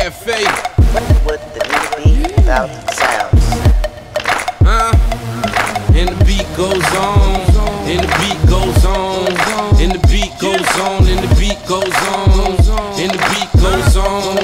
Cafe. What would the music be without the sounds? And the beat goes on, and the beat goes on, and the beat goes on, and the beat goes on, and the beat goes on,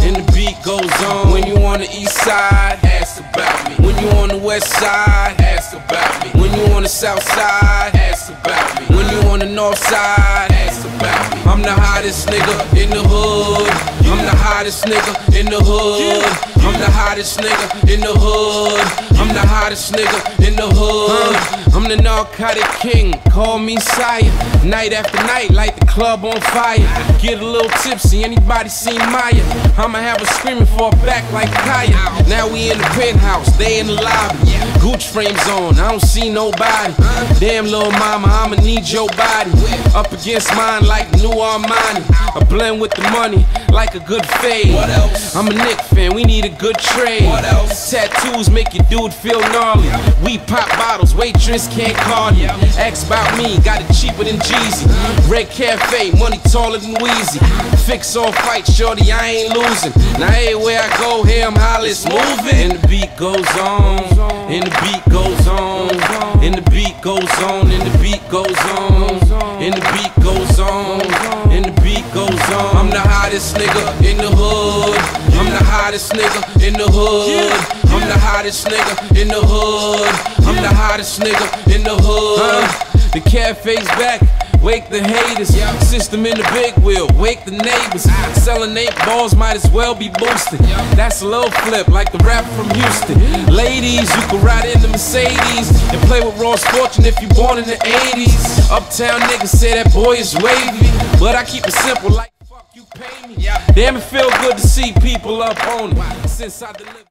and the beat goes on. When you on the east side, ask about me. When you on the west side, ask about me. When you on the south side, ask about me. When you on the north side, ask about me. I'm the hottest nigga in the hood. I'm the hottest nigga in the hood. I'm the hottest nigga in the hood. I'm the hottest nigga in the hood. I'm the narcotic king, call me sire. Night after night, light the club on fire. Get a little tipsy, anybody seen Maya? I'ma have her screaming for her back like Kaya. Now we in the penthouse, they in the lobby. Gucci frames on, I don't see nobody. Damn little mama, I'ma need your body. Up against mine like new Armani. I blend with the money like a good fade. I'm a Knick fan, we need a good trade. Tattoos make your dude feel gnarly. We pop bottles, waitress can't call you. Ask about me, got it cheaper than Jeezy. Red Cafe, money taller than Weezy. Fix all fight, shorty, I ain't losing. Now everywhere I go, here I'm hollis moving. And the beat goes on, and the beat goes on, and the beat goes on, and the beat goes on, and the beat goes on, and the beat goes on. I'm the hottest nigga in the hood. I'm the hottest nigga in the hood. I'm the hottest nigga in the hood. I'm the hottest nigga in the hood. The cafe's back, wake the haters. System in the big wheel, wake the neighbors. Selling 8 balls might as well be boosted. That's a little flip like the rapper from Houston. Ladies, you can ride in the Mercedes and play with Ross Fortune if you born in the 80s. Uptown niggas say that boy is wavy, but I keep it simple like fuck you pay me. Damn, it feel good to see people up on it since I delivered.